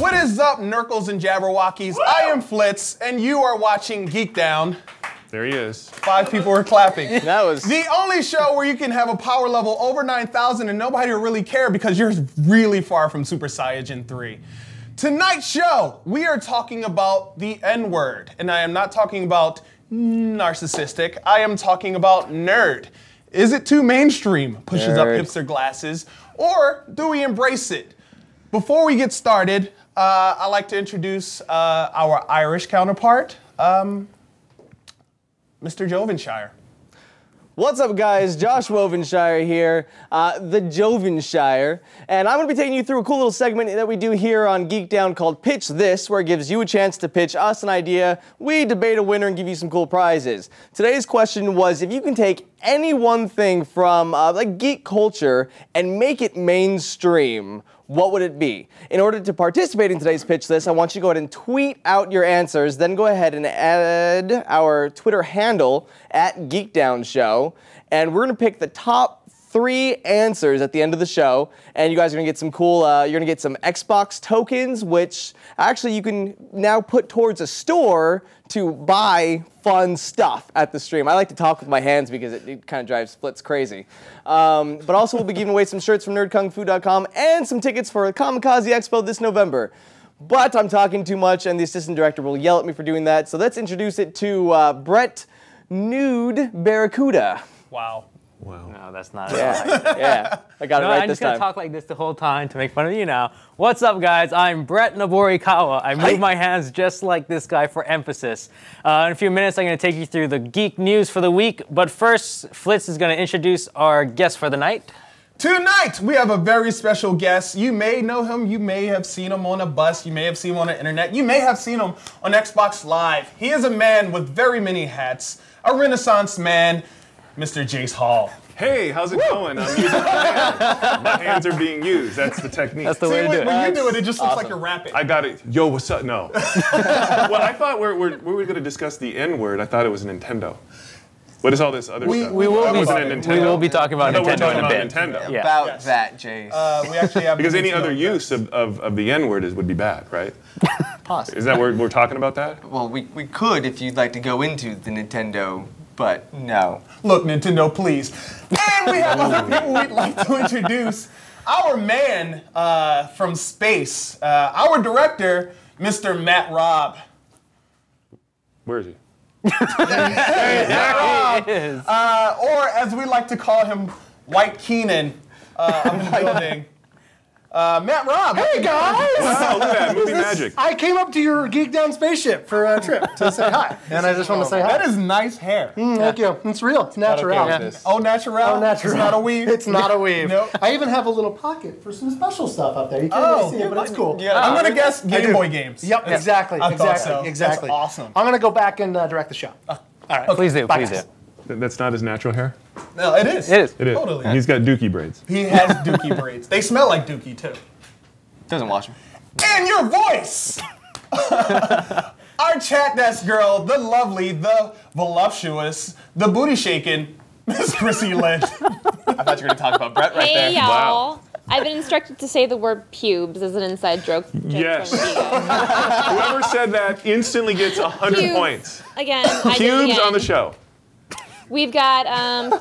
What is up, Nurkles and Jabberwockies? I am Flitz, and you are watching GeekDown. There he is. 5 people were clapping. That was the only show where you can have a power level over 9,000 and nobody will really care because you're really far from Super Saiyan 3. Tonight's show, we are talking about the N-word, and I am not talking about narcissistic. I am talking about nerd. Is it too mainstream? Pushes up hipster glasses, or do we embrace it? Before we get started, I'd like to introduce our Irish counterpart, Mr. Jovenshire. What's up, guys? Josh Wovenshire here, the Jovenshire, and I'm going to be taking you through a cool little segment that we do here on GeekDown called Pitch This, where it gives you a chance to pitch us an idea, we debate a winner, and give you some cool prizes. Today's question was, if you can take any one thing from like geek culture and make it mainstream, what would it be? In order to participate in today's Pitch This, I want you to go ahead and tweet out your answers, then go ahead and add our Twitter handle at GeekDown Show, and we're gonna pick the top 3 answers at the end of the show, and you guys are gonna get some cool, you're gonna get some Xbox tokens, which actually you can now put towards a store to buy fun stuff at the stream. I like to talk with my hands because it kind of drives Flitz crazy. But also we'll be giving away some shirts from nerdkungfu.com and some tickets for Kamikaze Expo this November. But I'm talking too much and the assistant director will yell at me for doing that, so let's introduce it to Brett Nude Barracuda. Wow. Wow. No, that's not it. Yeah, I got it right I'm this just going time. to talk like this the whole time to make fun of you now. What's up, guys? I'm Brett Noborikawa. I move my hands just like this guy for emphasis. In a few minutes, I'm going to take you through the geek news for the week. But first, Flitz is going to introduce our guest for the night. Tonight, we have a very special guest. You may know him, you may have seen him on a bus, you may have seen him on the internet, you may have seen him on Xbox Live. He is a man with very many hats, a Renaissance man, Mr. Jace Hall. Hey, how's it going? I'm using my hands. My hands are being used. That's the technique. That's the way to do it. When you do it, it just looks like you're rapping. I got it. Yo, what's up? No. Well, I thought we were going to discuss the N-word. I thought it was a Nintendo. What is all this other stuff? We will be talking about I thought we were Nintendo talking in a about bit. Nintendo. Yeah. About that, Jace. We actually have Because any Nintendo other guest. use of the N-word would be bad, right? Possibly. Is that we're talking about that? Well, we could if you'd like to go into the Nintendo, but no. Look, Nintendo, please. And we have other people we'd like to introduce. Our man from space, our director, Mr. Matt Robb. Where is he? Matt Robb, or as we like to call him, White Keenan, up in the building. Matt Robb. Hey guys! Wow, look at that. Movie magic. I came up to your GeekDown spaceship for a trip to say hi, and I just want to say hi. That is nice hair. Thank you. It's real. It's natural. Oh, natural? Oh, natural. It's not a weave? It's not a weave. Nope. I even have a little pocket for some special stuff up there. You can't really see it, but it's cool. I'm going to guess Game Boy games. Yep, exactly. I thought exactly. so. Exactly. That's awesome. I'm going to go back and direct the show. All right. Please do, Bye, please guys. do. That's not his natural hair? No, it is. It is. It is. Totally. He's got dookie braids. He has dookie braids. They smell like dookie, too. Doesn't wash him. And your voice! Our chat desk girl, the lovely, the voluptuous, the booty shaking, Miss Chrissy Lynch. I thought you were going to talk about Brett right there. Hey, y'all. Wow. I've been instructed to say the word pubes as an inside joke. Yes. From you. Whoever said that instantly gets 100 Pubes. points. Again, I did it Cubes again. on the show. We've got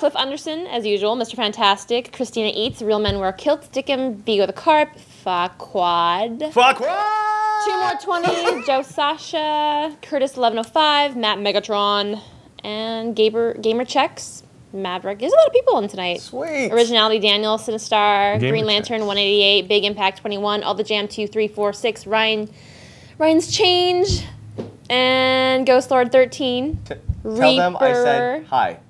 Cliff Anderson, as usual, Mr. Fantastic, Christina Eats, Real Men Wear Kilts, Dickum, Vigo the Carp, Faquad. Fuck what? 2 more 20, Joe Sasha, Curtis 1105, Matt Megatron, and Gamer Checks, Maverick. There's a lot of people in tonight. Sweet. Originality Daniel, Sinistar, Gamer Green Lantern 188, Big Impact 21, All the Jam 2346, Ryan's Change, and Ghost Lord 13. Tell them I said hi.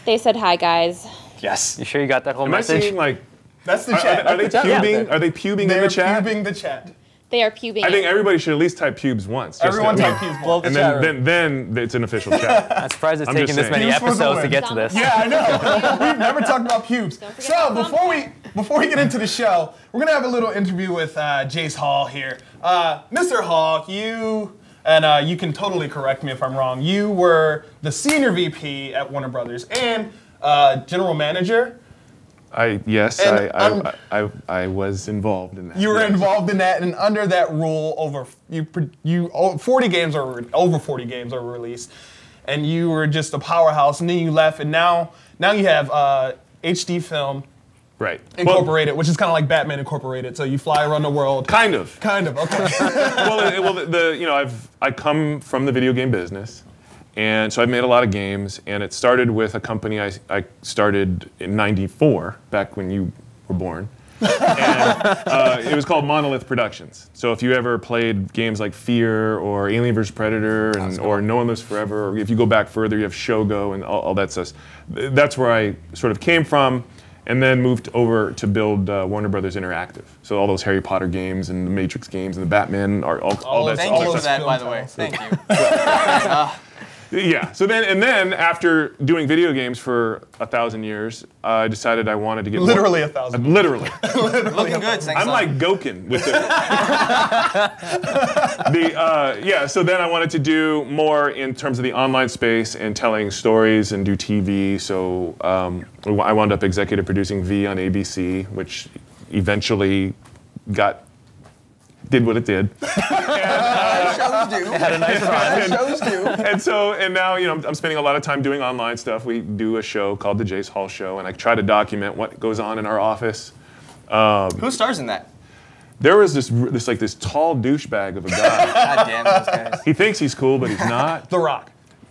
They said hi, guys. Yes. You sure you got that whole Am I message? seeing like? That's the chat. Are they That's the chat. pubing? Are they pubing in They're the chat? pubing the chat. They are pubing. I think everybody should at least type pubes once. just Everyone to- type pubes. Well, And then it's an official chat. I'm surprised it's I'm taken just this many saying. Pubes for the episodes to win. get to this. Yeah, I know. We've never talked about pubes. forget So about before we get into the show, we're gonna have a little interview with Jace Hall here. Mr. Hall, you and you can totally correct me if I'm wrong. You were the senior VP at Warner Brothers and general manager Yes, And I was involved in that. You were yes. involved in that, and under that rule, over 40 games are over 40 games are released, and you were just a powerhouse. And then you left, and now you have HD Film Right. Incorporated, which is kind of like Batman Incorporated. So you fly around the world. Kind of. Kind of. Okay. I come from the video game business, and so I've made a lot of games. And it started with a company I started in '94, back when you were born. And it was called Monolith Productions. So if you ever played games like Fear or Alien vs. Predator or No One Lives Forever, or if you go back further, you have Shogo and all that stuff. That's where I sort of came from, and then moved over to build Warner Brothers Interactive. So all those Harry Potter games and the Matrix games and the Batman, all that Thank stuff. you for that, by the way. Thank you. Yeah. So then after doing video games for 1,000 years, I decided I wanted to get Literally more, 1,000. Literally. Looking good. Thanks. I'm like Goken with it. So then I wanted to do more in terms of the online space and telling stories and do TV. So I wound up executive producing V on ABC, which eventually did what it did. shows do. Had a nice run. Shows do. And now, I'm spending a lot of time doing online stuff. We do a show called the Jace Hall Show, and I try to document what goes on in our office. Who stars in that? There was this tall douchebag of a guy. God damn those guys. He thinks he's cool, but he's not. The Rock.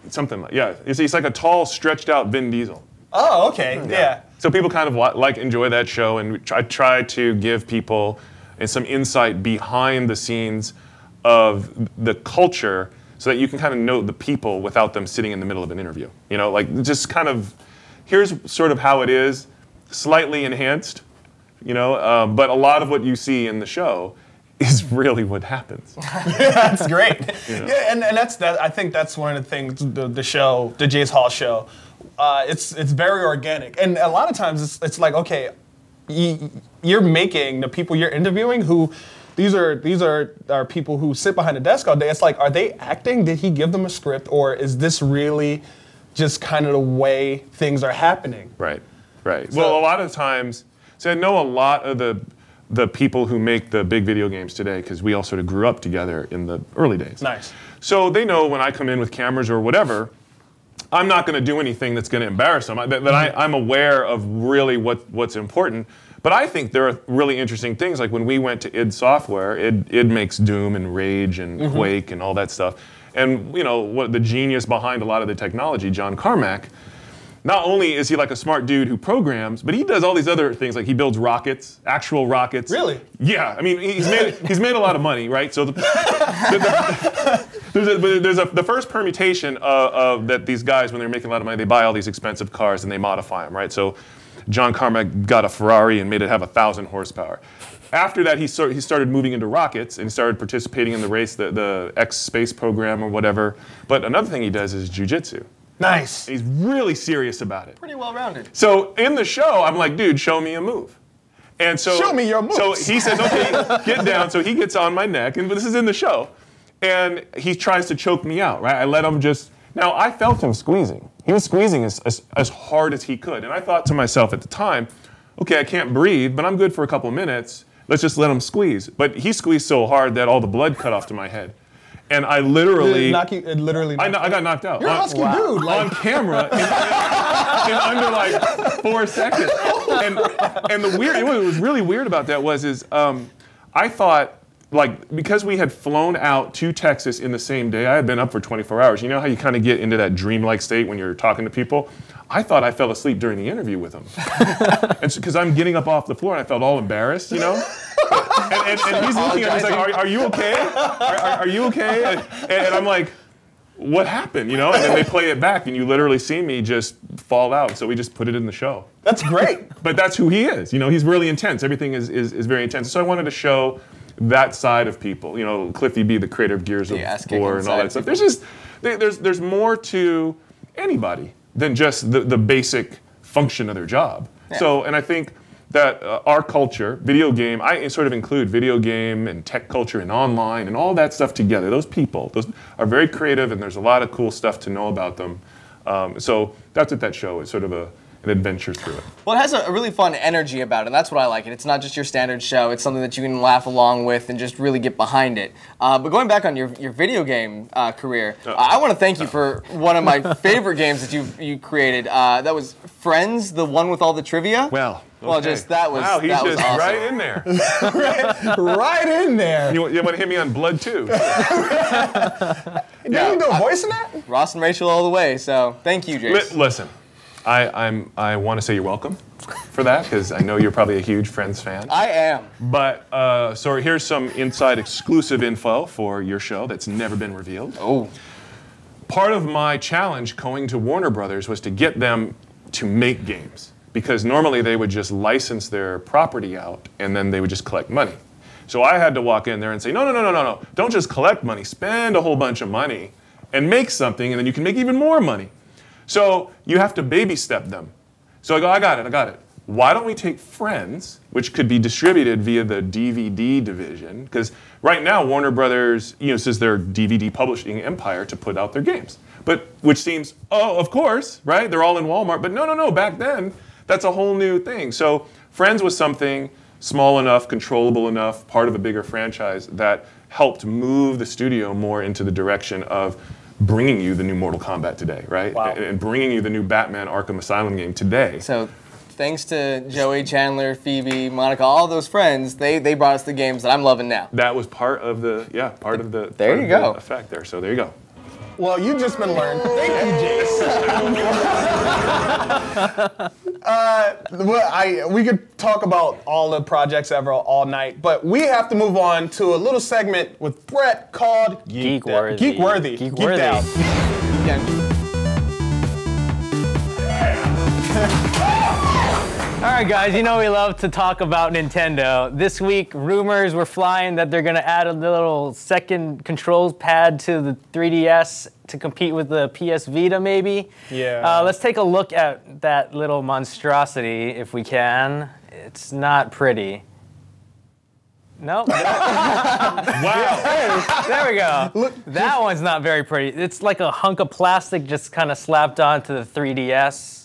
Something like, yeah. He's like a tall, stretched out Vin Diesel. Oh, okay. Yeah. So people kind of enjoy that show, and I try to give people some insight behind the scenes of the culture, so that you can kind of know the people without them sitting in the middle of an interview. Just kind of, here's sort of how it is, slightly enhanced, but a lot of what you see in the show is really what happens. That's great. Yeah, and that's that. I think that's one of the things. The show, the Jace Hall show, it's very organic, and a lot of times it's like, okay, you're making the people you're interviewing who. These are people who sit behind a desk all day. It's like, are they acting? Did he give them a script, or is this really just kind of the way things are happening? Right. Well, a lot of times, I know a lot of the people who make the big video games today, because we all sort of grew up together in the early days. Nice. So they know when I come in with cameras or whatever, I'm not going to do anything that's going to embarrass them. I'm aware of really what's important. But I think there are really interesting things, like when we went to id Software, id makes Doom and Rage and Quake and all that stuff. And what the genius behind a lot of the technology, John Carmack, not only is he like a smart dude who programs, but he does all these other things, like he builds rockets, actual rockets. Really? Yeah, I mean, he's made a lot of money, right? So the first permutation of that these guys, when they're making a lot of money, they buy all these expensive cars and they modify them, right? So John Carmack got a Ferrari and made it have 1,000 horsepower. After that, he started moving into rockets and he started participating in the race, the X space program or whatever. But another thing he does is jiu-jitsu. Nice. He's really serious about it. Pretty well-rounded. So in the show, I'm like, dude, show me a move. And so show me your moves. So he says, okay, get down. So he gets on my neck, and this is in the show. And he tries to choke me out, right? I let him just. Now, I felt him squeezing. He was squeezing as hard as he could. And I thought to myself at the time, okay, I can't breathe, but I'm good for a couple minutes. Let's just let him squeeze. But he squeezed so hard that all the blood cut off to my head. And I literally... I got knocked out. You're a husky dude. On camera in under like 4 seconds. And what was really weird about that was I thought, like, because we had flown out to Texas in the same day, I had been up for 24 hours. You know how you kind of get into that dreamlike state when you're talking to people? I thought I fell asleep during the interview with him. And because I'm getting up off the floor and I felt all embarrassed, And he's looking at me, he's like, are you okay? Are you okay? And I'm like, what happened, And then they play it back and you literally see me just fall out. So we just put it in the show. That's great. But that's who he is. He's really intense. Everything is very intense. So I wanted to show that side of people. Cliffy B, the creator of Gears of War and all that stuff. There's more to anybody than just the basic function of their job. Yeah. So, and I think that our culture, video game, I sort of include video game and tech culture and online and all that stuff together. Those people, those are very creative, and there's a lot of cool stuff to know about them. So that's what that show is, sort of and adventure through it. Well, it has a really fun energy about it, and that's what I like it. It's not just your standard show. It's something that you can laugh along with and just really get behind it. But going back on your video game career, I want to thank you for one of my favorite games that you created. That was Friends, the one with all the trivia. Well, just that was wow, he's that was just awesome. right in there. Right in there. You want to hit me on Blood too? Did you do a voice in that? Ross and Rachel all the way. So thank you, Jace. Listen, I want to say you're welcome for that because I know you're probably a huge Friends fan. I am. But so here's some inside exclusive info for your show that's never been revealed. Oh. Part of my challenge going to Warner Brothers was to get them to make games. Because normally they would just license their property out and then they would just collect money. So I had to walk in there and say, no. Don't just collect money, spend a whole bunch of money and make something and then you can make even more money. So you have to baby step them. So I go, I got it. Why don't we take Friends, which could be distributed via the DVD division, because right now Warner Brothers, uses their DVD publishing empire to put out their games. But which seems, oh, of course, right? They're all in Walmart. But no, back then, that's a whole new thing. So Friends was something small enough, controllable enough, part of a bigger franchise that helped move the studio more into the direction of bringing you the new Mortal Kombat today, right? Wow. And bringing you the new Batman Arkham Asylum game today. So thanks to Joey, Chandler, Phoebe, Monica, all those friends, they brought us the games that I'm loving now. That was part of the There you go. effect there. So there you go. Well, you've just been learned. Thank you, Jace. We could talk about all the projects ever all night, but we have to move on to a little segment with Brett called Geek-worthy. Geek-worthy. Geek-worthy. GeekDown. All right, guys, we love to talk about Nintendo. This week, rumors were flying that they're going to add a little second controls pad to the 3DS to compete with the PS Vita, maybe. Yeah. Let's take a look at that little monstrosity, if we can. It's not pretty. Nope. Wow. There we go. Look, that one's not very pretty. It's like a hunk of plastic just kind of slapped onto the 3DS.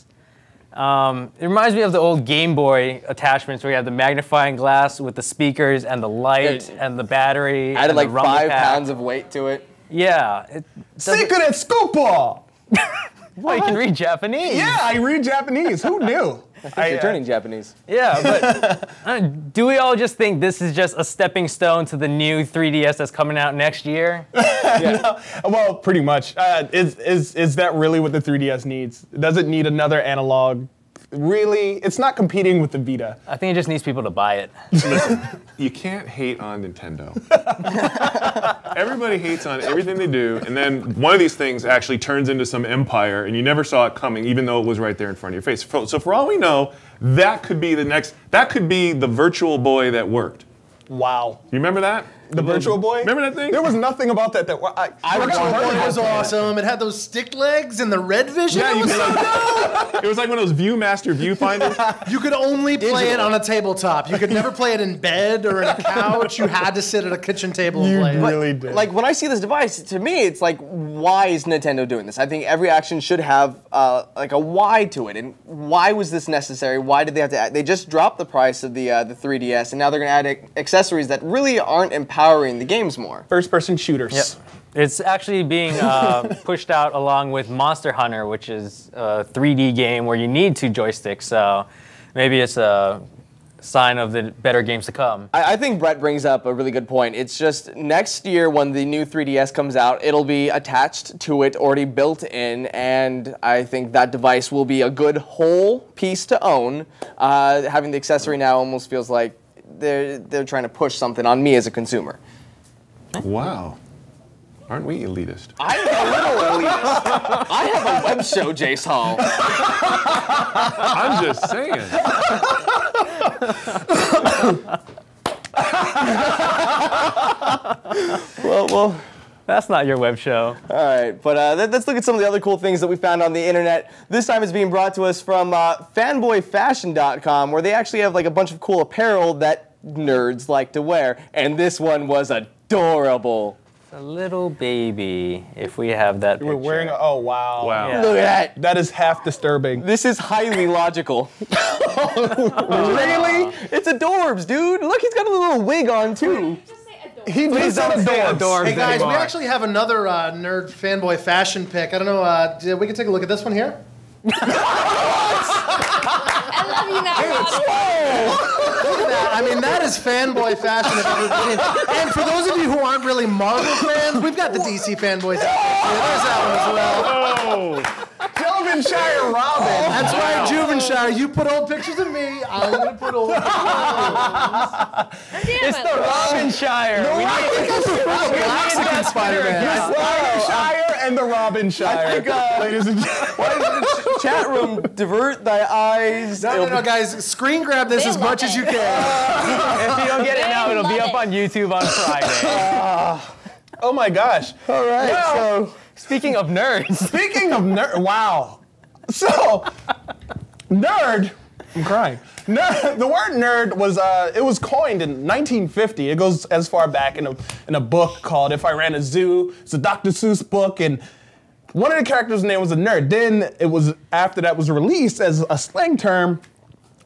It reminds me of the old Game Boy attachments where you have the magnifying glass with the speakers and the light and the battery. Added and like the rumble 5 pack. pounds of weight to it. Yeah. Secret scoop ball. Well, you can read Japanese. Yeah, I read Japanese. Who knew? You're turning Japanese. Yeah, but do we all just think this is just a stepping stone to the new 3DS that's coming out next year? No, well, pretty much. Is that really what the 3DS needs? Does it need another analog? Really? It's not competing with the Vita. I think it just needs people to buy it. Listen, you can't hate on Nintendo. Everybody hates on everything they do, and then one of these things actually turns into some empire, and you never saw it coming, even though it was right there in front of your face. So for all we know, that could be the Virtual Boy that worked. Wow. You remember that? The Virtual Boy? Remember that thing? There was nothing about that I Virtual forgot Boy about was that. awesome. It had those stick legs and the red vision. Yeah, It you was could so like, it was like one of those ViewMaster viewfinders. You could only play it on a tabletop. You could never play it in bed or in a couch. You had to sit at a kitchen table and You play it. really did. Like when I see this device, to me, it's like, why is Nintendo doing this? I think every action should have like a why to it. And why was this necessary? Why did they have to add? They just dropped the price of the 3DS, and now they're going to add accessories that really aren't empowering the games more. First-person shooters. Yep. It's actually being pushed out along with Monster Hunter, which is a 3D game where you need 2 joysticks. So maybe it's a sign of the better games to come. I think Brett brings up a really good point. It's just next year when the new 3DS comes out, it'll be attached to it, already built in, and I think that device will be a good whole piece to own. Having the accessory now almost feels like they're trying to push something on me as a consumer. Wow. Aren't we elitist? I'm a little elitist. I have a web show, Jace Hall. I'm just saying. Well, That's not your web show. all right, but let's look at some of the other cool things that we found on the internet. This time it's being brought to us from fanboyfashion.com, where they actually have like a bunch of cool apparel that nerds like to wear, and this one was adorable. A little baby, if we have that We're picture. wearing. Oh wow. Wow. Yeah. Look at that. That is half disturbing. This is highly logical. Really? It's adorbs, dude. Look, he's got a little wig on too. He Please just said don't say adorbs. adorbs Hey guys, we anymore. actually have another nerd fanboy fashion pick. I don't know. We can take a look at this one here. I love you now, Rob. Look at that. I mean, that is fanboy fashion if I've ever seen. And for those of you who aren't really Marvel fans, we've got the DC fanboys out there too. There's that one as well. Oh. Kelvinshire Robin. That's right, Juvenshire. You put old pictures of me. I'm gonna put old pictures of you. It's the Robinshire. We need Mexican Spider-Man. Shire and the Robin Shire. Ladies and gentlemen. Chat room, divert thy eyes. No, guys, screen grab this They as love much as it. you can. If you don't get it now, They it'll be love up it. on YouTube on Friday. Oh my gosh. All right, Well, so Speaking of nerds, Speaking of nerd, wow. So, nerd, I'm crying. Nerd, the word nerd was it was coined in 1950. It goes as far back in a book called If I Ran a Zoo. It's a Dr. Seuss book, and one of the characters' name was a nerd. Then it was after that was released as a slang term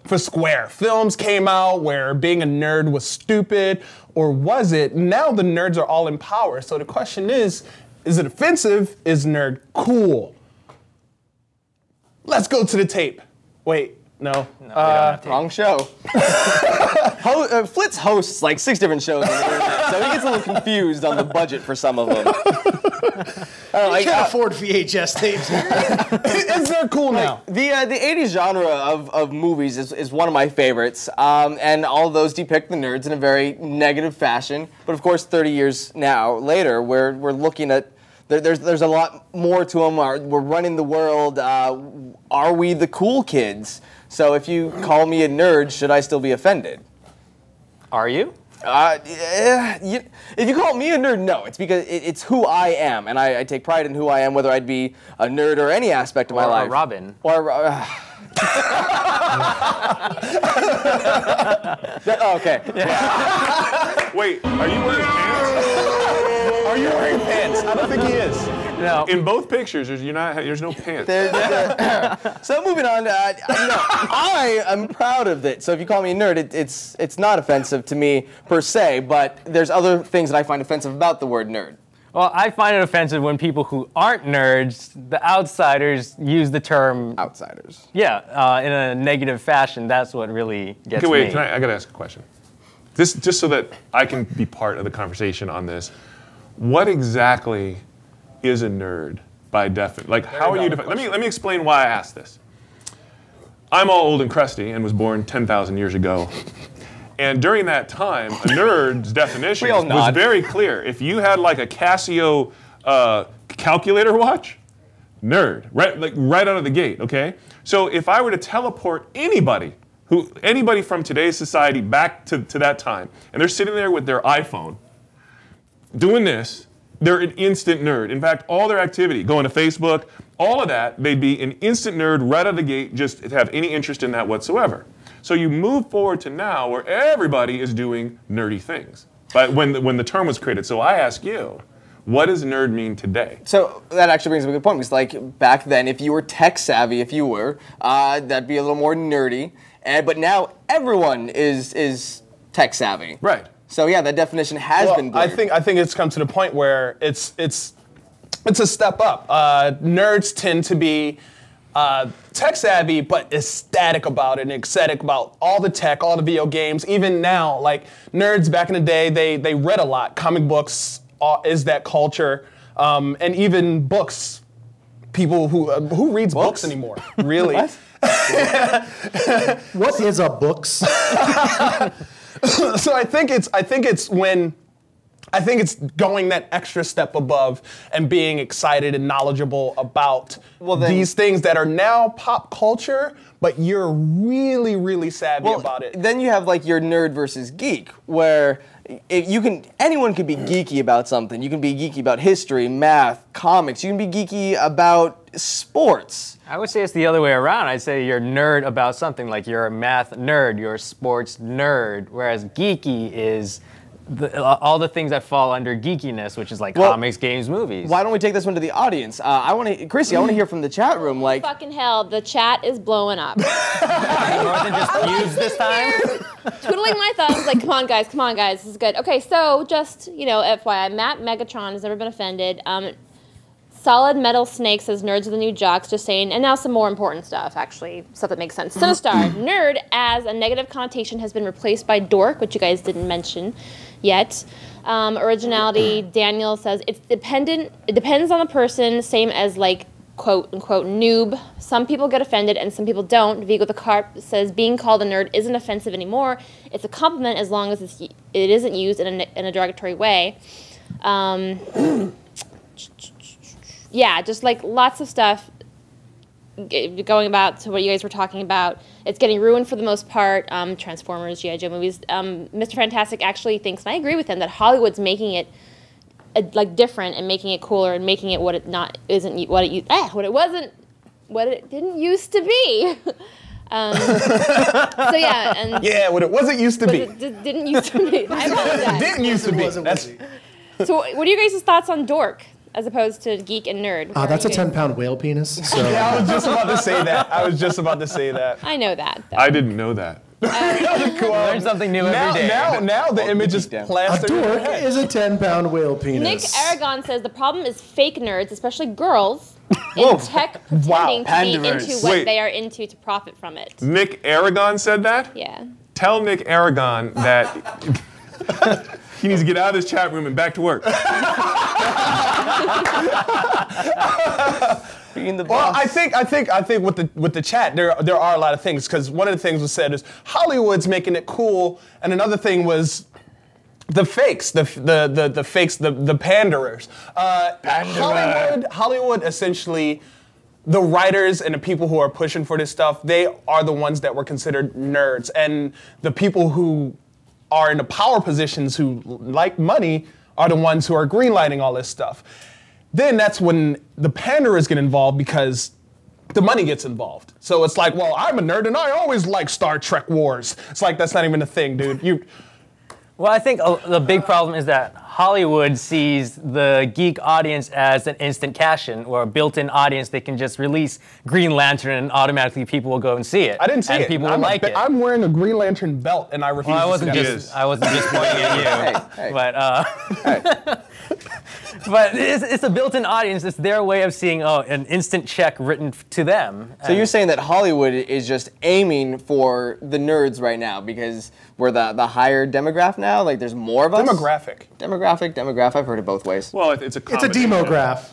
for square. Films came out where being a nerd was stupid, or was it? Now the nerds are all in power. So the question is it offensive? Is nerd cool? Let's go to the tape. Wait, no. wrong show. Flitz hosts like 6 different shows on the internet, so he gets a little confused on the budget for some of them. I can't afford VHS tapes. Is nerd cool now? The 80s genre of movies is one of my favorites, and all of those depict the nerds in a very negative fashion. But of course, 30 years now later, we're looking at there's a lot more to them. We're running the world. Are we the cool kids? So if you call me a nerd, should I still be offended? are you? If you call me a nerd, no. It's because it's who I am, and I take pride in who I am, whether I'd be a nerd or any aspect of my Or life. Robin? Or okay. Wait, are you wearing pants? Are you wearing pants? I don't think he is. No. In both pictures, there's no pants. So moving on, I am proud of it. So if you call me a nerd, it's not offensive to me per se, but there's other things that I find offensive about the word nerd. Well, I find it offensive when people who aren't nerds, the outsiders, use the term, Outsiders. in a negative fashion. That's what really gets Okay, wait, me. I gotta ask a question. This, just so that I can be part of the conversation on this. What exactly is a nerd by definition? Like, how are you defining? Let me explain why I asked this. I'm all old and crusty and was born 10,000 years ago. And during that time, a nerd's definition We all was nod. very clear. If you had like a Casio calculator watch, nerd, right out of the gate, okay? So if I were to teleport anybody from today's society back to that time, and they're sitting there with their iPhone, doing this, they're an instant nerd. In fact, all their activity, going to Facebook, all of that, they'd be an instant nerd right out of the gate, just to have any interest in that whatsoever. So you move forward to now where everybody is doing nerdy things. But when the term was created, so I ask you, what does nerd mean today? So that actually brings up a good point, because like back then, if you were tech savvy, that'd be a little more nerdy. But now everyone is tech savvy. Right. So yeah, that definition has been blurred. I think it's come to the point where it's a step up. Nerds tend to be tech savvy, but ecstatic about it and ecstatic about all the tech, all the video games. Even now, like nerds back in the day, they read a lot. Comic books is that culture, and even books. People who reads books anymore? Really? What is a books? So I think it's going that extra step above and being excited and knowledgeable about these things that are now pop culture, but you're really, really savvy about it. Then you have like your nerd versus geek, where anyone can be geeky about something. You can be geeky about history, math, comics. You can be geeky about sports. I would say it's the other way around. I'd say you're a nerd about something, like you're a math nerd, you're a sports nerd, whereas geeky is all the things that fall under geekiness, which is like comics, games, movies. Why don't we take this one to the audience? Chrissy, I want to hear from the chat room. Like, fucking hell, the chat is blowing up. More than just views this time? Twiddling my thumbs, like, come on, guys, this is good. Okay, so just, FYI, Matt Megatron has never been offended. Solid Metal Snake says nerds are the new jocks, just saying. And now some more important stuff, actually, stuff that makes sense. Sinistar, nerd as a negative connotation has been replaced by dork, which you guys didn't mention yet. Originality, Daniel says it depends on the person, same as like quote unquote noob. Some people get offended and some people don't. Vigo the Carp says being called a nerd isn't offensive anymore. It's a compliment as long as it isn't used in a derogatory way. Yeah, just like lots of stuff going about to what you guys were talking about. It's getting ruined for the most part. Transformers, G.I. Joe movies. Mr. Fantastic actually thinks, and I agree with him, that Hollywood's making it like different and making it cooler and making it what it didn't used to be. So yeah, and what it wasn't used to be. Didn't used to be. I apologize. Didn't used to be. So what are you guys' thoughts on dork as opposed to geek and nerd? That's a 10-pound whale penis. So. Yeah, I was just about to say that. I know that, though. I didn't know that. Learn something new every day. Now the image is plastered. A dork is a 10-pound whale penis. Nick Aragon says the problem is fake nerds, especially girls, in tech pretending to be into what they are into to profit from it. Nick Aragon said that? Yeah. Tell Nick Aragon that he needs to get out of this chat room and back to work. Well, I think with the chat there are a lot of things, because one of the things was said is Hollywood's making it cool, and another thing was the fakes, the panderers. Hollywood essentially, the writers and the people who are pushing for this stuff, they are the ones that were considered nerds, and the people who are in the power positions who like money are the ones who are greenlighting all this stuff. Then that's when the panderers get involved, because the money gets involved. So it's like, well, I'm a nerd and I always like Star Trek Wars. It's like, that's not even a thing, dude. Well, I think the big problem is that Hollywood sees the geek audience as an instant cash-in, or a built-in audience. They can just release Green Lantern and automatically people will go and see it. I didn't see it. People will like it. I'm wearing a Green Lantern belt and I refuse to see it. I wasn't just pointing at you. Hey. But but it's a built-in audience. It's their way of seeing an instant check written to them. So you're saying that Hollywood is just aiming for the nerds right now because we're the higher demographic now? Like there's more of us? Demographic. I've heard it both ways. Well, it's a demograph.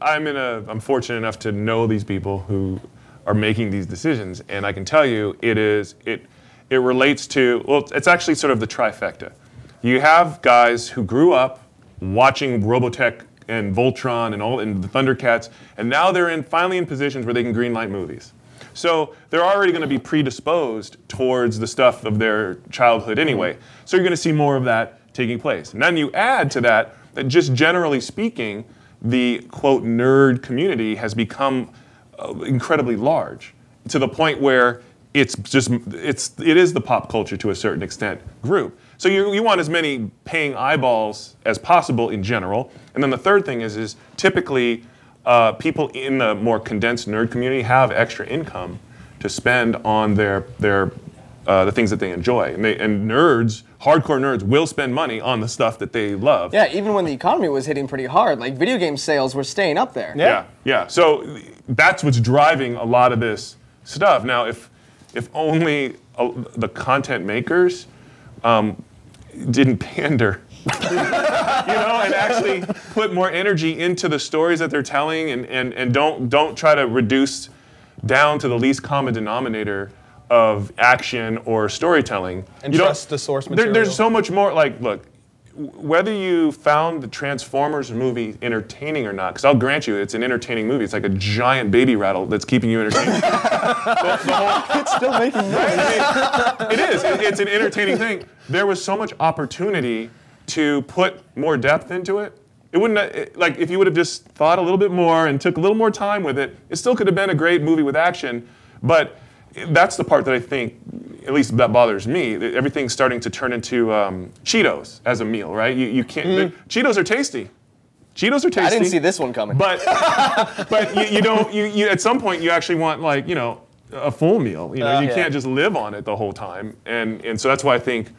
I'm fortunate enough to know these people who are making these decisions, and I can tell you it relates to, well, it's actually sort of the trifecta. You have guys who grew up watching Robotech and Voltron and the Thundercats, and now they're finally in positions where they can greenlight movies. So they're already going to be predisposed towards the stuff of their childhood anyway. So you're going to see more of that taking place. And then you add to that just generally speaking, the quote nerd community has become incredibly large, to the point where it is the pop culture to a certain extent group. So you want as many paying eyeballs as possible in general. And then the third thing is typically people in the more condensed nerd community have extra income to spend on the things that they enjoy. And nerds, hardcore nerds, will spend money on the stuff that they love. Yeah, even when the economy was hitting pretty hard, like video game sales were staying up there. Yeah. So that's what's driving a lot of this stuff. Now, if only the content makers didn't pander, and actually put more energy into the stories that they're telling, and don't try to reduce down to the least common denominator of action or storytelling. And trust the source material. There's so much more. Like, look, whether you found the Transformers movie entertaining or not, because I'll grant you it's an entertaining movie. It's like a giant baby rattle that's keeping you entertained. It's still making noise. It is. It's an entertaining thing. There was so much opportunity to put more depth into it. It wouldn't, if you would have just thought a little bit more and took a little more time with it, it still could have been a great movie with action. But that's the part that I think, at least that bothers me. Everything's starting to turn into Cheetos as a meal, right? You can't. Cheetos are tasty. Cheetos are tasty. I didn't see this one coming. But you don't. You at some point you actually want a full meal. You can't just live on it the whole time. And so that's why I think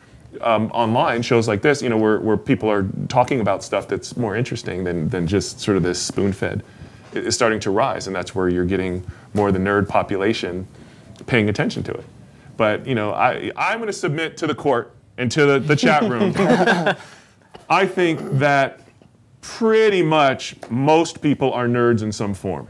online shows like this, where people are talking about stuff that's more interesting than just sort of this spoon-fed, is starting to rise, and that's where you're getting more of the nerd population paying attention to it. But I'm going to submit to the court and to the chat room. I think that pretty much most people are nerds in some form.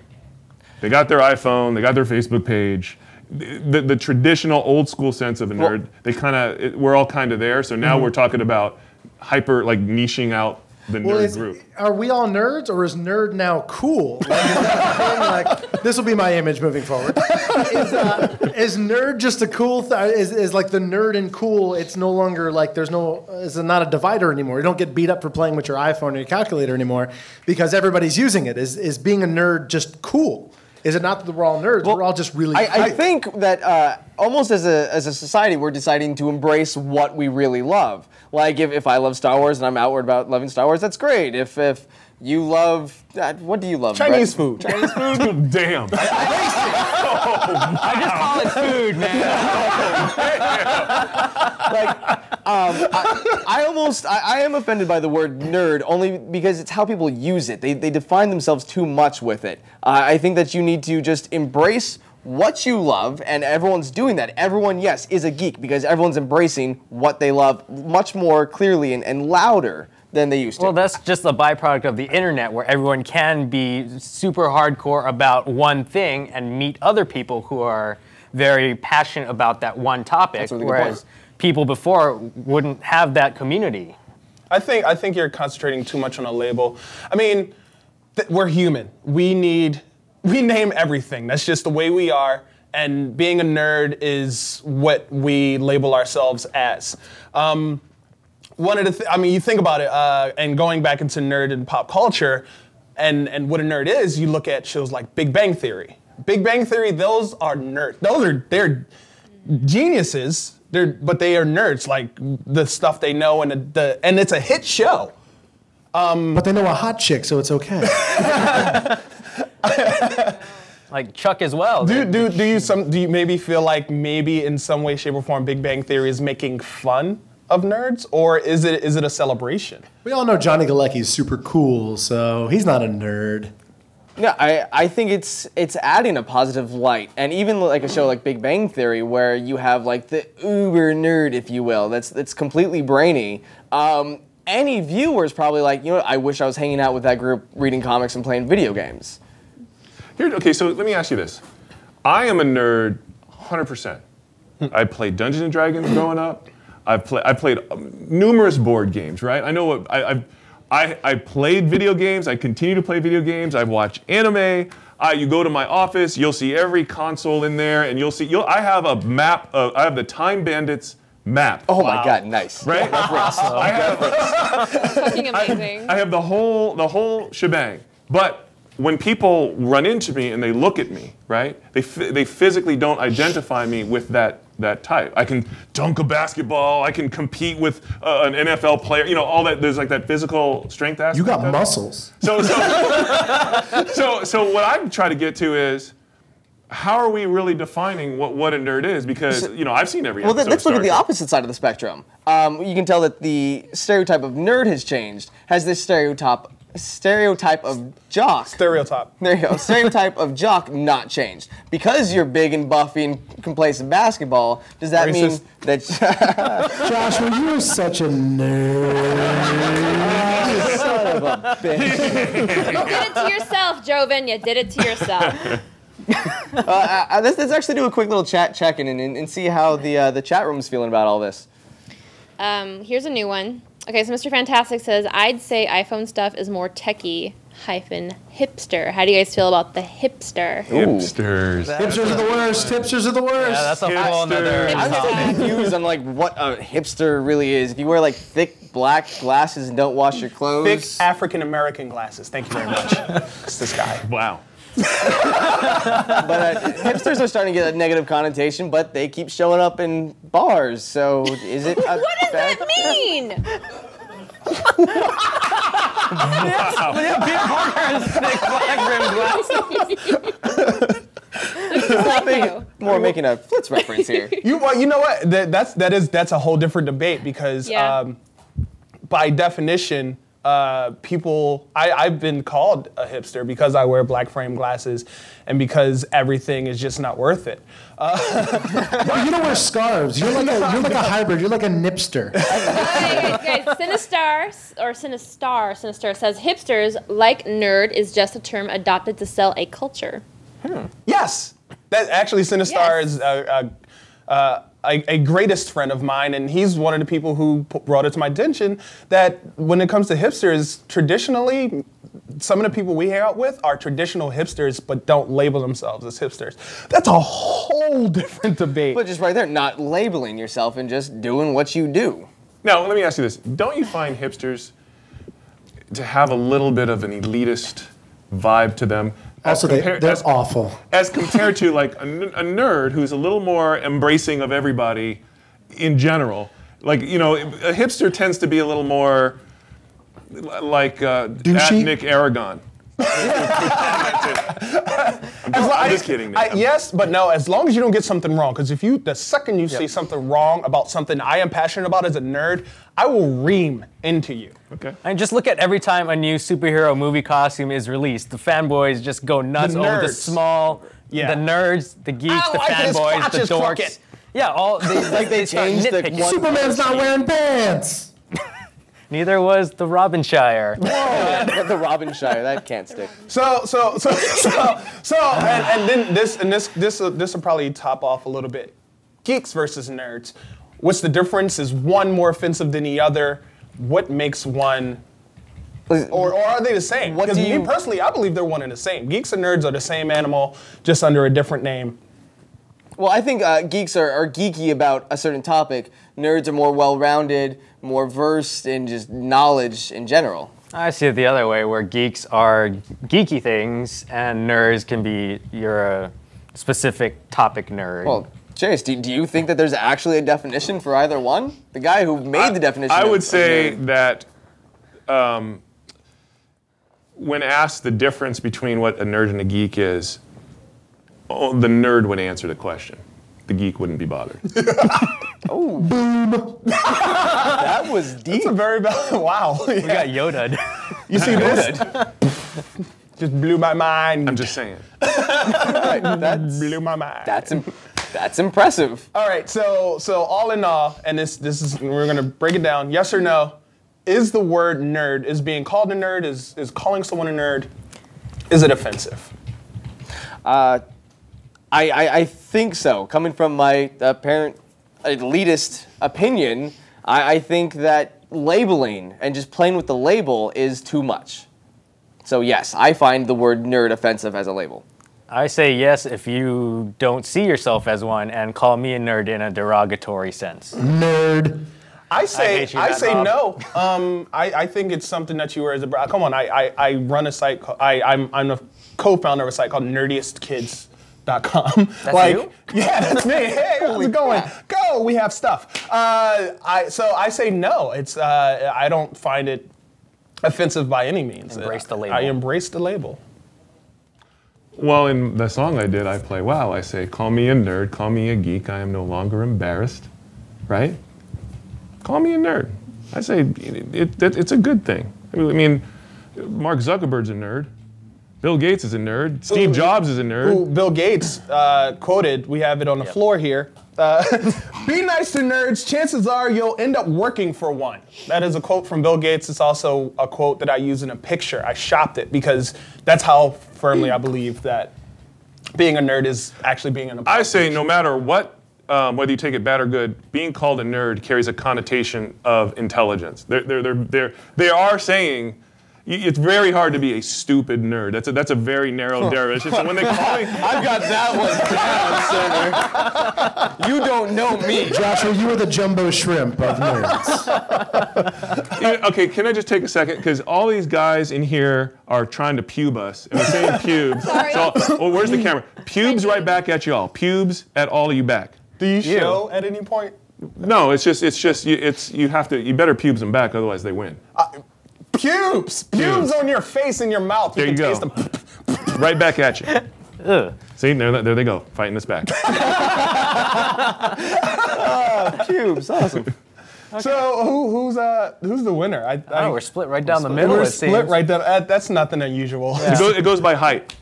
They got their iPhone, they got their Facebook page. The traditional old school sense of a nerd, we're all kind of there. So now we're talking about niching out the nerd group. Are we all nerds, or is nerd now cool? Is that a thing? This will be my image moving forward. Is nerd just a cool thing? Is like the nerd and cool? It's no longer is not a divider anymore. You don't get beat up for playing with your iPhone or your calculator anymore because everybody's using it. Is being a nerd just cool? Is it not that we're all nerds? We're all just really I think that almost as a society, we're deciding to embrace what we really love. Like, if I love Star Wars and I'm outward about loving Star Wars, that's great. If you love, what do you love? Chinese Brett? food. Chinese food? Damn. I just call it food, man. I am offended by the word nerd only because it's how people use it. They define themselves too much with it. I think that you need to just embrace what you love, and everyone's doing that. Everyone, yes, is a geek because everyone's embracing what they love much more clearly and louder than they used to. Well, that's just a byproduct of the internet where everyone can be super hardcore about one thing and meet other people who are very passionate about that one topic, whereas people before wouldn't have that community. I think you're concentrating too much on a label. I mean, we're human. We name everything. That's just the way we are. And being a nerd is what we label ourselves as. You think about it, and going back into nerd and pop culture, and what a nerd is, you look at shows like Big Bang Theory. Big Bang Theory, those are nerds. They're geniuses, but they are nerds, like the stuff they know, and it's a hit show. But they know a hot chick, so it's okay. Like Chuck as well. Do you maybe feel like maybe in some way, shape, or form Big Bang Theory is making fun of nerds, or is it a celebration? We all know Johnny Galecki is super cool, so he's not a nerd. Yeah, I think it's adding a positive light, and even like a show like Big Bang Theory, where you have like the uber nerd, if you will, that's completely brainy. Any viewer is probably like, I wish I was hanging out with that group, reading comics and playing video games. Okay, so let me ask you this: I am a nerd, 100%. I played Dungeons and Dragons growing up. I played numerous board games, right? I know what I played video games. I continue to play video games. I watch anime. You go to my office, you'll see every console in there, and I have a map. I have the Time Bandits map. Oh my God, nice! Right? Fucking amazing. I have the whole shebang. But when people run into me and they look at me, right? They physically don't identify me with that type. I can dunk a basketball. I can compete with an NFL player. All that. There's like that physical strength aspect. You got muscles. So what I'm trying to get to is, how are we really defining what a nerd is? Because I've seen every episode. Well, let's look at the opposite side of the spectrum. You can tell that the stereotype of nerd has changed. Has this stereotype of jock. Stereotype. There you go. Stereotype of jock not changed. Because you're big and buffy and can play some basketball, does that mean that... Joshua, you are such a nerd. Son of a bitch. You did it to yourself, Joven. You did it to yourself. Let's actually do a quick little chat check-in and see how the chat room's feeling about all this. Here's a new one. Okay, so Mr. Fantastic says, I'd say iPhone stuff is more techie-hipster. How do you guys feel about the hipster? Hipsters. Hipsters are the worst. Hipsters are the worst. Yeah, that's a whole nother I'm so confused on like what a hipster really is. If you wear like thick black glasses and don't wash your clothes. Thick African-American glasses. Thank you very much. It's this guy. Wow. Hipsters are starting to get a negative connotation, but they keep showing up in bars. So is it? What does that mean? More making a Flitz reference here. You know what? That's a whole different debate because by definition, I've been called a hipster because I wear black frame glasses and because everything is just not worth it. Well, you don't wear scarves. You're like a hybrid. You're like a nipster. Guys, Sinistar says hipsters, like nerd, is just a term adopted to sell a culture. Yes, that actually Sinistar is a greatest friend of mine, and he's one of the people who brought it to my attention that when it comes to hipsters, traditionally, some of the people we hang out with are traditional hipsters, but don't label themselves as hipsters. That's a whole different debate. But just right there, not labeling yourself and just doing what you do. Now, let me ask you this. Don't you find hipsters to have a little bit of an elitist vibe to them? Also, they're awful. As compared to like a nerd who's a little more embracing of everybody in general. Like, you know, a hipster tends to be a little more like ethnic Aragon. I'm just kidding. Yes, but no, as long as you don't get something wrong. Because if the second you say something wrong about something I am passionate about as a nerd, I will ream into you. Okay. And just look at every time a new superhero movie costume is released, the fanboys just go nuts over the small, the nerds, the geeks, the fanboys, the dorks. Yeah, they changed nitpicking. Superman's not wearing pants. Neither was the Robin Shire. The Robin Shire, that can't stick. And then this will probably top off a little bit. Geeks versus nerds. What's the difference? Is one more offensive than the other? What makes one, or are they the same? Because me personally, I believe they're one and the same. Geeks and nerds are the same animal, just under a different name. Well, I think geeks are geeky about a certain topic. Nerds are more well-rounded, more versed in just knowledge in general. I see it the other way, where geeks are geeky things, and nerds can be your specific topic nerd. Well, Jace, do you think that there's actually a definition for either one? The guy who made the definition. I would say that when asked the difference between what a nerd and a geek is, the nerd would answer the question. The geek wouldn't be bothered. Oh, boom! That was deep. That's a very wow. We got Yoda'd. You see this? Just blew my mind. I'm just saying. Right, blew my mind. That's impressive. All right, so all in all, and this is, we're gonna break it down. Yes or no? Is the word nerd, is being called a nerd, is calling someone a nerd, is it offensive? I think so. Coming from my apparent elitist opinion, I think that labeling and just playing with the label is too much. So yes, I find the word nerd offensive as a label. I say yes if you don't see yourself as one and call me a nerd in a derogatory sense. Nerd. I say Bob. no. I think it's something that you wear as a brand. Come on, I run a site. I'm a co-founder of a site called nerdiestkids.com. That's you? Yeah, that's me. Hey, how's it going? Go, we have stuff. So I say no. It's I don't find it offensive by any means. Embrace the label. I embrace the label. Well, in the song I did, I play, wow, I say, call me a nerd, call me a geek, I am no longer embarrassed, right? Call me a nerd. I say, it's a good thing. I mean, Mark Zuckerberg's a nerd. Bill Gates is a nerd. Steve Jobs is a nerd. Who Bill Gates quoted, we have it on the floor here. Be nice to nerds, chances are you'll end up working for one. That is a quote from Bill Gates. It's also a quote that I use in a picture. I shopped it because that's how firmly I believe that being a nerd is actually being an I say no matter what, whether you take it bad or good, being called a nerd carries a connotation of intelligence. They are saying, It's very hard to be a stupid nerd. That's a very narrow derivation. So when they call me, I've got that one down, Senator. You don't know me. Joshua, you are the jumbo shrimp of nerds. okay, can I just take a second? Because all these guys in here are trying to pube us, and we're saying pubes. Sorry. So, well, where's the camera? Pubes right back at y'all. Pubes at all of you back. Do you show at any point? No, you better pubes them back, otherwise they win. Pubes on your face and your mouth. There you go. Taste them. Right back at you. Ugh. See, there they go, fighting us back. Pubes, awesome. So who's the winner? We're split right down the middle. We're It split seems. right down. That's nothing unusual. It goes by height.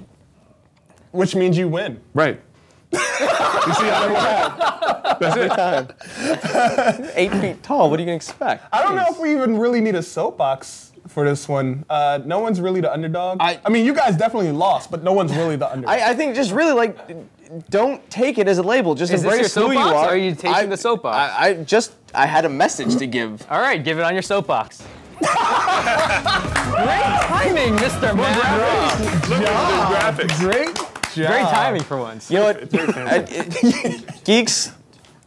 Which means you win. Right. You see how that's it. 8 feet tall. What are you gonna expect? I don't know if we even really need a soapbox for this one. No one's really the underdog. I mean, you guys definitely lost, but no one's really the underdog. I think just really don't take it as a label. Just Is this embrace your who you soapbox, are. or are you taking the soapbox? I had a message to give. All right, give it on your soapbox. Great timing, Mr. Matt. Look at the graphics. Great job. Great timing for once. You know what? Geeks,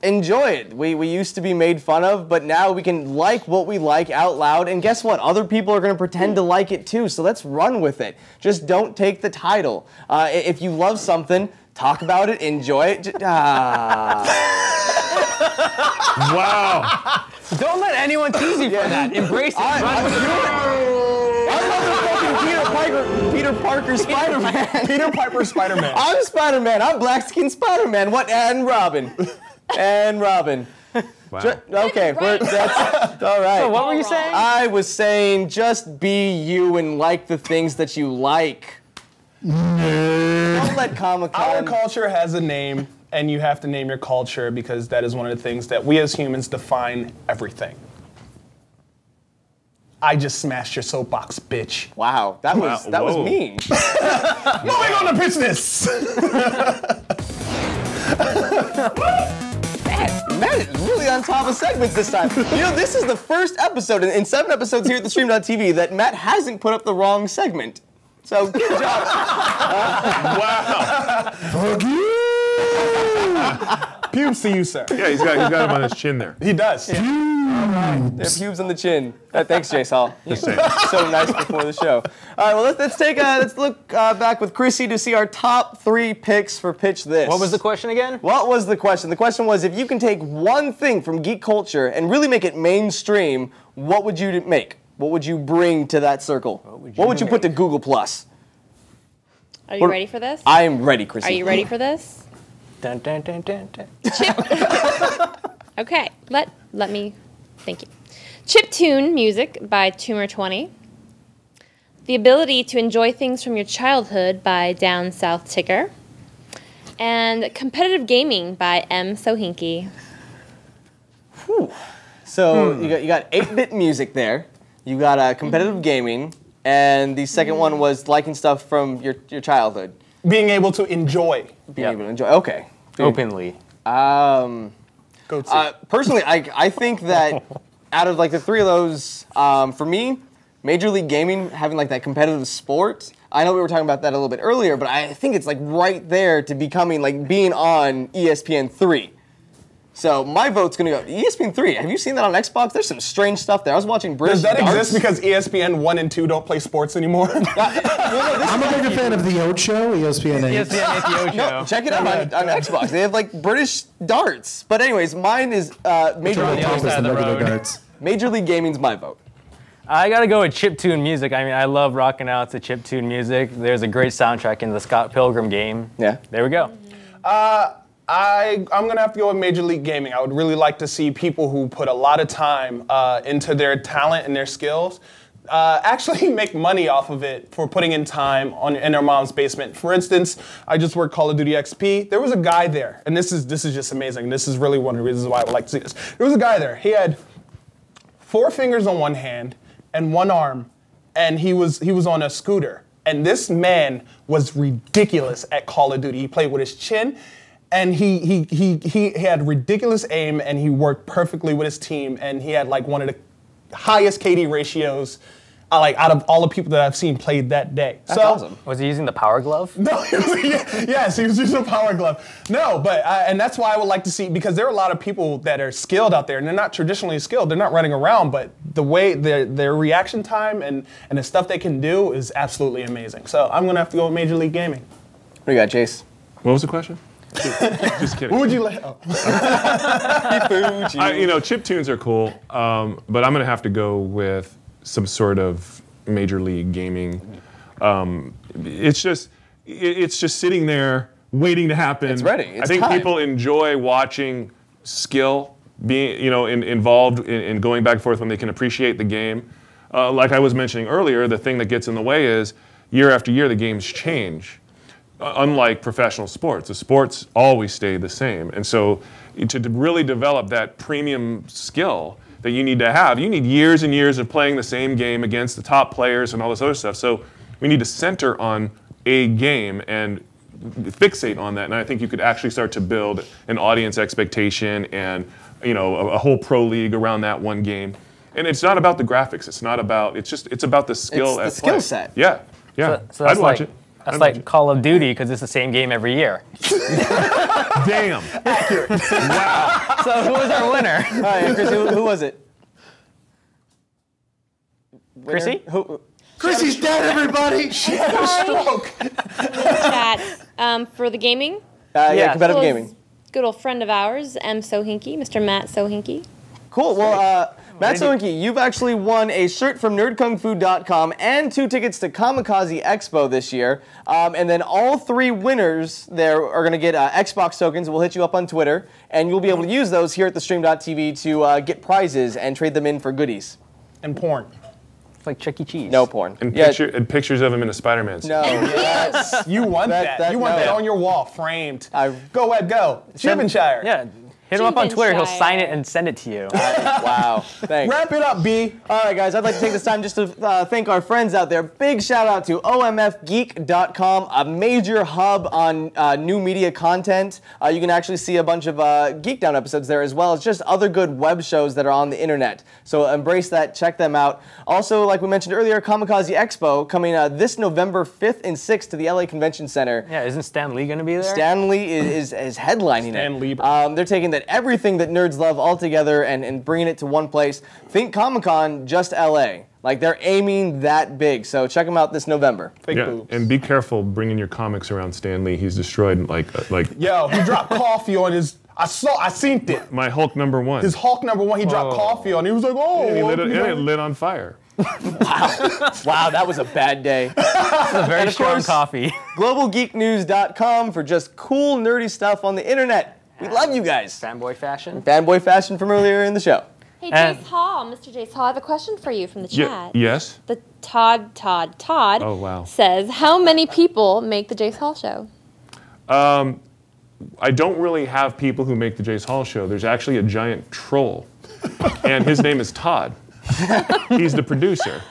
enjoy it. We used to be made fun of, but now we can like what we like out loud. And guess what? Other people are going to pretend to like it too. So let's run with it. Just don't take the title. If you love something, talk about it, enjoy it. Wow. Don't let anyone tease you for that. Embrace it. Run with it. Peter Parker Spider-Man. Peter Piper Spider-Man. I'm Spider-Man. I'm black-skinned Spider-Man. What? And Robin. And Robin. Wow. Okay, that's all right. So what were you saying? I was saying just be you and like the things that you like. Don't let Comic-Con... Our culture has a name, and you have to name your culture because that is one of the things that we as humans define everything. I just smashed your soapbox, bitch. Wow, that was Whoa. mean. Moving on to business. Matt is really on top of segments this time. You know, this is the first episode in 7 episodes here at the Stream.tv that Matt hasn't put up the wrong segment. So good job. Wow. Fuck you. Pubes to you, sir. Yeah, he's got him on his chin there. He does. There are pubes on the chin. Thanks, Jace Hall. Just saying. So nice before the show. All right, well, let's look back with Chrissy to see our top 3 picks for Pitch This. What was the question again? What was the question? The question was, if you can take one thing from geek culture and really make it mainstream, what would you make? What would you bring to that circle? What would you put to Google+. Are you ready for this? I am ready, Chrissy. Are you ready for this? Dun, dun, dun, dun, dun. Okay, let me, thank you. Chiptune music by Tumor20. The ability to enjoy things from your childhood by Down South Ticker. And competitive gaming by M. Sohinki. Whew. So you got 8-bit music there. You got competitive gaming, and the second one was liking stuff from your childhood. Being able to enjoy. Being able to enjoy. Okay. Openly. Go to. Personally, I think that out of like the 3 of those, for me, Major League Gaming having like that competitive sport. I know we were talking about that a little bit earlier, but I think it's like right there to becoming like being on ESPN 3. So my vote's gonna go ESPN 3. Have you seen that on Xbox? There's some strange stuff there. I was watching British Does that darts. exist because ESPN 1 and 2 don't play sports anymore? I'm a bigger fan of the Ocho, ESPN 8. ESPN ATO show. Check it out on Xbox. They have like British darts. But anyways, mine is Major on League the other side of the regular road. darts. Major League Gaming's my vote. I gotta go with chiptune music. I mean, I love rocking out to chiptune music. There's a great soundtrack in the Scott Pilgrim game. Yeah. There we go. I'm gonna have to go with Major League Gaming. I would really like to see people who put a lot of time into their talent and their skills actually make money off of it for putting in time in their mom's basement. For instance, I just worked Call of Duty XP. There was a guy there, and this is just amazing. This is really one of the reasons why I would like to see this. There was a guy there. He had 4 fingers on one hand and 1 arm, and he was on a scooter. And this man was ridiculous at Call of Duty. He played with his chin. And he had ridiculous aim, and he worked perfectly with his team, and he had like one of the highest KD ratios like out of all the people that I've seen played that day. That's awesome. Was he using the power glove? No, yes, he was using a power glove. No, but and that's why I would like to see, because there are a lot of people that are skilled out there, and they're not traditionally skilled. They're not running around, but the way their reaction time and the stuff they can do is absolutely amazing. So I'm gonna have to go with Major League Gaming. What do you got, Jace? What was the question? Just kidding. Who would you let? Oh. Chiptunes are cool, but I'm gonna have to go with some sort of Major League Gaming. It's just sitting there waiting to happen. It's ready. It's I think time. people enjoy watching skill being, involved in going back and forth when they can appreciate the game. Like I was mentioning earlier, the thing that gets in the way is year after year the games change. Unlike professional sports, the sports always stay the same. And so to really develop that premium skill that you need to have, you need years and years of playing the same game against the top players and all this other stuff. So we need to center on a game and fixate on that. And I think you could actually start to build an audience expectation and a whole pro league around that one game. And it's not about the graphics. It's about the skill. It's the skill set. Yeah. So I'd watch it. That's like Call of Duty, because it's the same game every year. Damn. Accurate. Wow. So who was our winner? All right, Chris, who was it? Chrissy? Chrissy's dead, everybody. She had a stroke. Chat for the gaming. Yeah, competitive Was gaming. Good old friend of ours, M. Sohinky, Mr. Matt Sohinky. Cool. Well, Matt Sohinky, you've actually won a shirt from nerdkungfu.com and 2 tickets to Kamikaze Expo this year. And then all 3 winners there are going to get Xbox tokens. We'll hit you up on Twitter, and you'll be able to use those here at the stream.tv to get prizes and trade them in for goodies. And porn. It's like Chuck E. Cheese. No porn. And pictures of him in a Spider-Man suit. No. Yes. You want that. You want that on your wall, framed. Go, Web, go. Shivenshaire. Yeah. Hit him up on Twitter. He'll sign it and send it to you. Wow. Thanks. Wrap it up, B. All right, guys, I'd like to take this time just to thank our friends out there. Big shout out to omfgeek.com, a major hub on new media content. You can actually see a bunch of GeekDown episodes there, as well as just other good web shows that are on the internet. So embrace that, check them out. Also, like we mentioned earlier, Kamikaze Expo coming this November 5th and 6th to the LA Convention Center. Yeah, isn't Stan Lee going to be there? Stan Lee is headlining Stan it. Lieber. They're taking everything that nerds love all together and bringing it to one place. Think Comic-Con, just LA. Like, they're aiming that big. So check them out this November. Fake boobs. And be careful bringing your comics around Stan Lee. He's destroyed like. Yo, he dropped coffee on his. I seen it. My Hulk #1. His Hulk #1. He dropped coffee on. He was like, oh. And it lit on fire. Wow, that was a bad day. It's a very strong course, coffee. GlobalGeekNews.com for just cool, nerdy stuff on the internet. We love you guys. Fanboy fashion. Fanboy fashion from earlier in the show. Hey, And- Jace Hall, Mr. Jace Hall, I have a question for you from the chat. Yes. The Todd Oh, wow. says, how many people make the Jace Hall show? I don't really have people who make the Jace Hall show. There's actually a giant troll, and his name is Todd. He's the producer,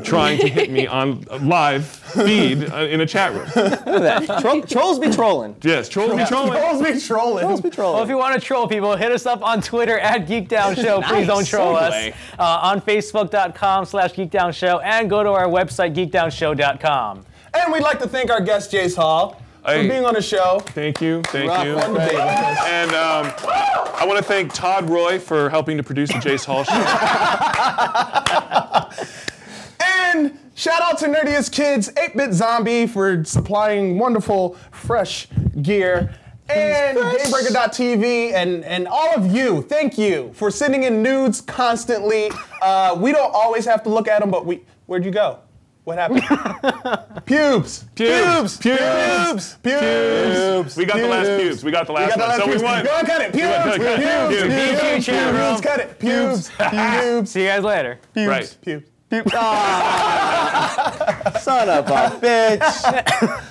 trying to hit me on live feed in a chat room. Look at that. Trolls be trolling. Yes, trolls be trolling. Trolls be trolling. Trolls be trolling. Well, if you want to troll people, hit us up on Twitter at GeekDown Show. Please don't troll segue. us. On Facebook.com/GeekDown Show, and go to our website, geekdownshow.com. And we'd like to thank our guest, Jace Hall, for Hey. being on the show. Thank you. Rock you. on, baby. And I want to thank Todd Roy for helping to produce the Jace Hall show. And shout out to Nerdiest Kids, 8-Bit Zombie for supplying wonderful, fresh gear. And GameBreaker.tv and all of you, thank you for sending in nudes constantly. We don't always have to look at them, but where'd you go? What happened? Pubes. Pubes. Pubes. Pubes. We got the last pubes. We got the last one. So we won. Go on, cut it. Pubes. Cut it. Pubes. Pubes. Cut it. Pubes. Pubes. See you guys later. Right. Pubes. Son of a bitch.